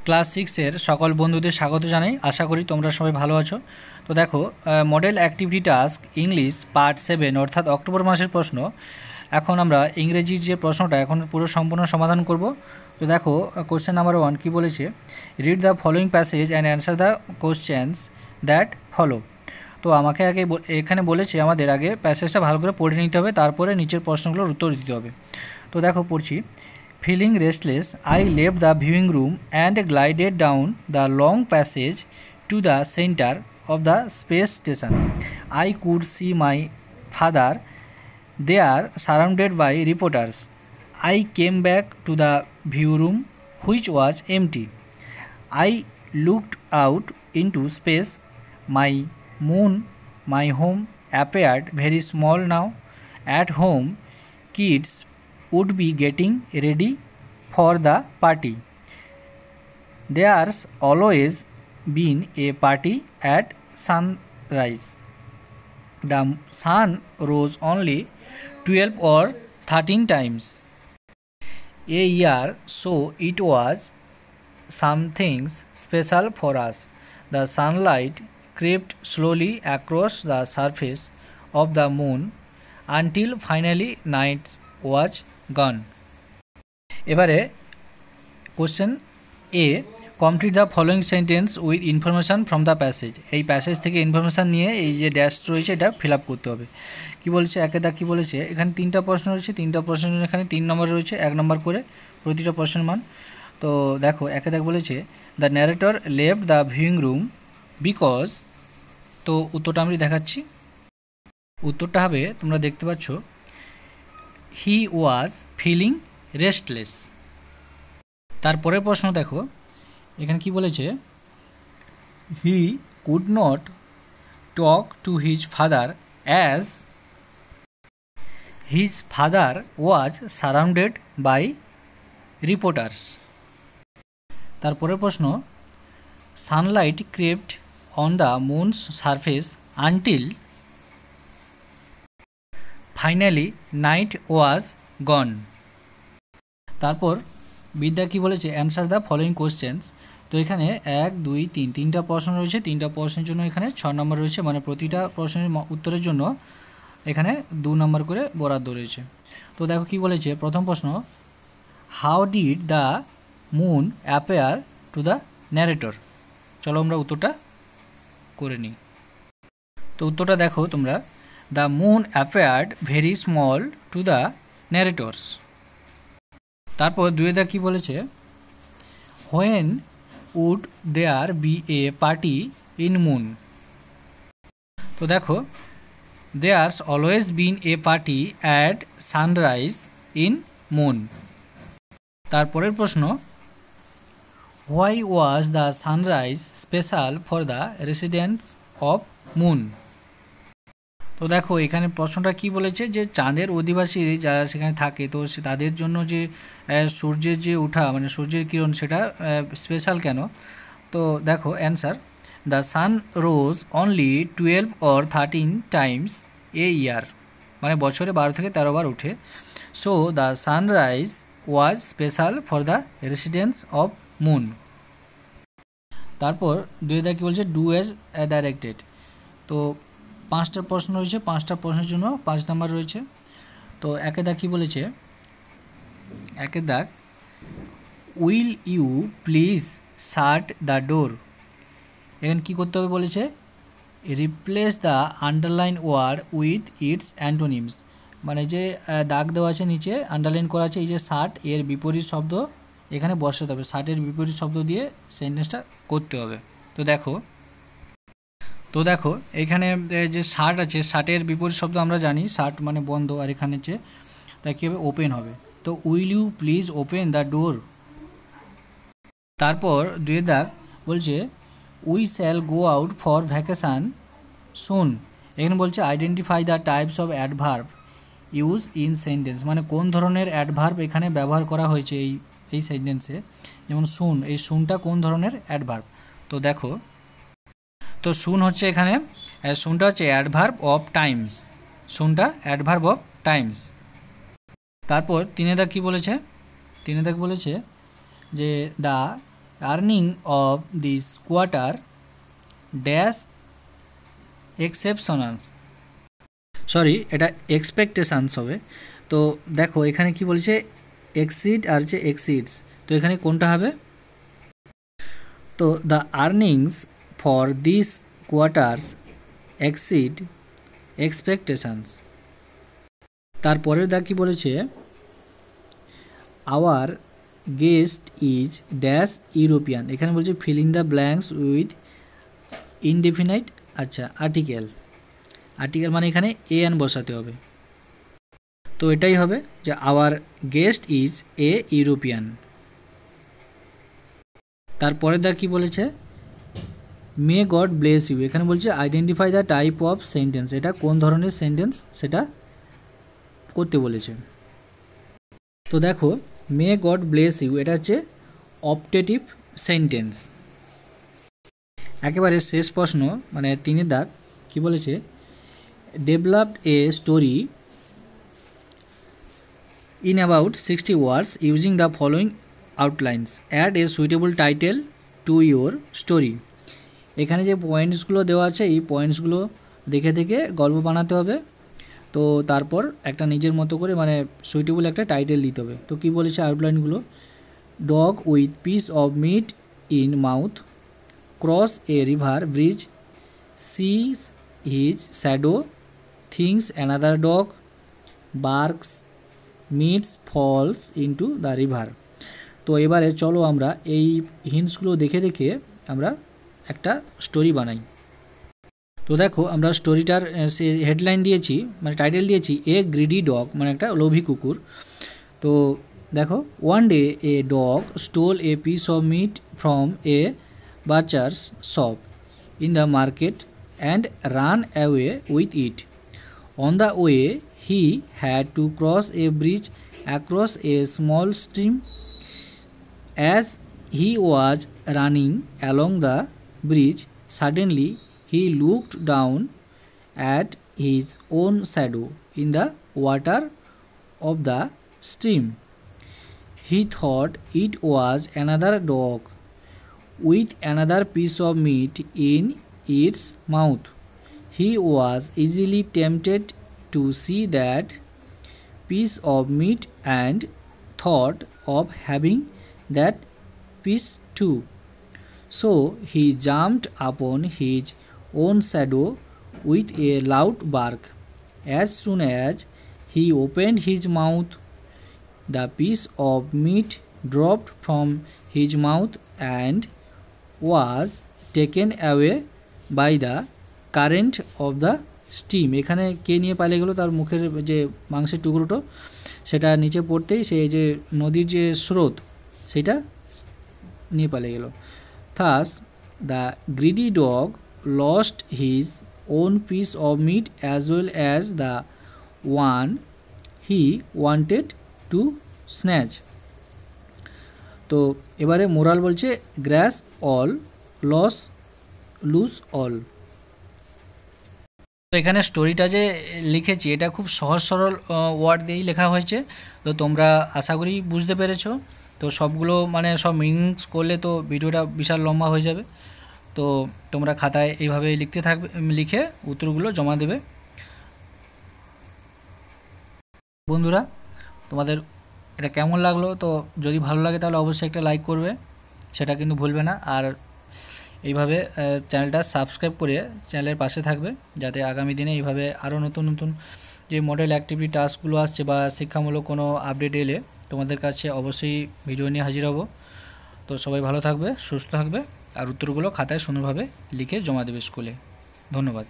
Class 6 এর সকল বন্ধুদের স্বাগত জানাই। আশা করি তোমরা সবাই ভালো আছো। তো দেখো, model activity task English part 7 অর্থাৎ অক্টোবর মাসের প্রশ্ন। এখন আমরা ইংরেজির যে প্রশ্নটা এখন পুরো সম্পূর্ণ সমাধান করব। তো দেখো, কোশ্চেন নাম্বার 1 কি বলেছে, read the following passage and answer the questions that follow. তো আমাকে আগে এখানে বলেছে আমাদের আগে প্যাসেজটা ভালো করে পড়ে নিতে হবে, তারপরে নিচের প্রশ্নগুলোর উত্তর দিতে হবে। তো দেখো পড়ছি, Feeling restless, I left the viewing room and glided down the long passage to the center of the space station. I could see my father there surrounded by reporters. I came back to the view room which was empty. I looked out into space. My moon, my home appeared very small now. At home, kids would be getting ready for the party. There's always been a party at sunrise. The sun rose only 12 or 13 times a year, so it was something special for us. The sunlight crept slowly across the surface of the moon until finally night was gone. এবারে question a, complete the following sentence with information from the passage. এই passage থেকে information নিয়ে এই যে dash রয়েছে এটা fill up করতে হবে। কী বলেছে, একে দা কী বলেছে, এখানে 3টা প্রশ্ন রয়েছে, 3টা প্রশ্নের জন্য এখানে 3 নম্বর রয়েছে, 1 নম্বর করে প্রতিটা প্রশ্নের মান। তো দেখো, একে দা বলেছে the narrator left the viewing room because, তো উত্তরটা আমি দেখাচ্ছি। উত্তরটা হবে, তোমরা দেখতে পাচ্ছ, হি ওয়াজ ফিলিং রেস্টলেস। তারপরের প্রশ্ন দেখো, এখানে কি বলেছে, he could not talk to his father as his father was surrounded by reporters. তারপরের প্রশ্ন, sunlight crept on the moon's surface until finally night was gone. তারপর বিদ্যা কী বলেছে, অ্যান্সার দ্য ফলোয়িং কোশ্চেন্স। তো এখানে 1, 2, 3 তিনটা প্রশ্ন রয়েছে, 3টা প্রশ্নের জন্য এখানে 6 নম্বর রয়েছে, মানে প্রতিটা প্রশ্নের উত্তরের জন্য এখানে 2 নম্বর করে বরাদ্দ রয়েছে। তো দেখো কি বলেছে, প্রথম প্রশ্ন, how did the moon appear to the narrator. চলো আমরা উত্তরটা করে নিই। তো উত্তরটা দেখো তোমরা, the moon appeared very small to the narrators. তারপর 2 কী বলেছে, when would there be a party in moon. তো দেখো, there's always been a party at sunrise in moon. তারপরের প্রশ্ন, why was the sunrise special for the residents of moon. তো দেখো এখানে প্রশ্নটা কি বলেছে, যে চাঁদের অধিবাসী যারা সেখানে থাকে, তো তাদের জন্য যে সূর্যের যে ওঠা মানে সূর্যের কিরণ সেটা স্পেশাল কেন। তো দেখো answer, the sun rose only 12 or 13 times a year, মানে বছরে 12 থেকে 13 বার ওঠে। So the sunrise was special for the residents of moon. তারপর 2 কী বলছে, ডু অ্যাজ ডাইরেক্টেড। তো 5টা প্রশ্ন রয়েছে, 5টা প্রশ্নের জন্য 5 নম্বর রয়েছে। তো একে দাগ কী বলেছে, একে দাগ, will you please shut the door. এখানে কী করতে হবে বলেছে, replace the underline word with its antonyms, মানে যে দাগ দেওয়া আছে নিচে আন্ডারলাইন করা আছে, এই যে শার্ট এর বিপরীত শব্দ এখানে বসাতে হবে, শার্টের বিপরীত শব্দ দিয়ে সেন্টেন্সটা করতে হবে। তো দেখো এখানে যে শার্ট আছে, শার্টের বিপরীত শব্দ আমরা জানি, শার্ট মানে বন্ধ, আর এখানে যে তা কী হবে, ওপেন হবে। তো will you please open the door. তারপর 2 দাগ বলছে, we shall go out for vacation soon. এখানে বলছে identify the types of adverb use in sentence, মানে কোন ধরনের অ্যাডভার্ব এখানে ব্যবহার করা হয়েছে এই সেন্টেন্সে। যেমন সুন, এই সুনটা কোন ধরনের অ্যাডভার্ব। তো দেখো, তো সুন হচ্ছে এখানে, সুনটা হচ্ছে অ্যাডভার্ব অফ টাইমস, সুনটা অ্যাডভার্ব অফ টাইমস। তারপর 3 দাগ কী বলেছে, 3 দাগ বলেছে যে the earning of this quarter dash exceptionals, sorry এটা এক্সপেকটেশানস হবে। তো দেখো এখানে কি বলছে এক্সিড আর যে এক্সিডস, তো এখানে কোনটা হবে? তো the earnings for this quarters exceed expectations. তারপরের দা কি বলেছে our guest is dash European, এখানে বলছে filling the blanks with indefinite আচ্ছা আর্টিকেল, আর্টিকেল মানে এখানে এন বসাতে হবে। তো এটাই হবে যে our guest is a European. তারপরে দা কি বলেছে মে গড ব্লেস ইউ, এখানে বলছে identify the type of sentence, এটা কোন ধরনের সেন্টেন্স সেটা করতে বলেছে। তো দেখো মে গড ব্লেস ইউ এটা হচ্ছে অপটেটিভ সেন্টেন্স। একেবারে শেষ প্রশ্ন মানে 3 দাগ কি বলেছে developed a story in about 60 words using the following outlines, add a suitable title to your story। এখানে যে পয়েন্টসগুলো দেওয়া আছে এই পয়েন্টসগুলো দেখে দেখে গল্প বানাতে হবে। তো তারপর একটা নিজের মতো করে মানে সুইটেবল একটা টাইটেল দিতে হবে। তো কি বলেছে আউটলাইনগুলো, dog with piece of meat in mouth, cross a river bridge, sees his shadow, things another dog, barks, meats falls into the river. তো এবারে চলো আমরা এই হিন্টসগুলো দেখে দেখে আমরা একটা স্টোরি বানাই। তো দেখো আমরা স্টোরিটার হেডলাইন দিয়েছি মানে টাইটেল দিয়েছি এ গ্রিডি ডগ, মানে একটা লোভী কুকুর। তো দেখো one day a dog stole a piece of meat from a butcher's shop in the market and ran away with it. On the way he had to cross a bridge across a small stream. As he was running along the bridge, suddenly he looked down at his own shadow in the water of the stream. He thought it was another dog with another piece of meat in its mouth. He was easily tempted to see that piece of meat and thought of having that piece too. So he jumped upon his own shadow with a loud bark. As soon as he opened his mouth, the piece of meat dropped from his mouth and was taken away by the current of the steam. এখানে কে নিয়ে পালিয়ে গেল, তার মুখের যে মাংসের টুকরোটো সেটা নিচে পড়তেই সেই যে নদীর যে স্রোত সেটা নিয়ে পালিয়ে গেল। Thus the greedy dog lost his own piece of meat as well as the one he wanted to snatch. তো এবারে মোরাল বলছে গ্র্যাস অল লুজ অল। তো এখানে স্টোরিটা যে লিখেছি এটা খুব সহজ সরল ওয়ার্ড দিয়েই লেখা হয়েছে। তো তোমরা আশা করি বুঝতে পেরেছো। তো সবগুলো মানে সব মিনিংস করলে তো ভিডিওটা বিশাল লম্বা হয়ে যাবে। তো তোমরা খাতায় এইভাবে লিখতে থাকবে, লিখে উত্তরগুলো জমা দেবে। বন্ধুরা তোমাদের এটা কেমন লাগলো? তো যদি ভালো লাগে তাহলে অবশ্যই একটা লাইক করবে, সেটা কিন্তু ভুলবে না। আর এইভাবে চ্যানেলটা সাবস্ক্রাইব করে চ্যানেলের পাশে থাকবে, যাতে আগামী দিনে এইভাবে আরও নতুন নতুন যে মডেল অ্যাক্টিভিটি টাস্কগুলো আসছে বা শিক্ষামূলক কোনো আপডেট এলে তোমাদের কাছে অবশ্যই ভিডিও নিয়ে হাজির হব। তো সবাই ভালো থাকবে, সুস্থ থাকবে, আর উত্তরগুলো খাতায় সুন্দরভাবে লিখে জমা দেবে স্কুলে। ধন্যবাদ।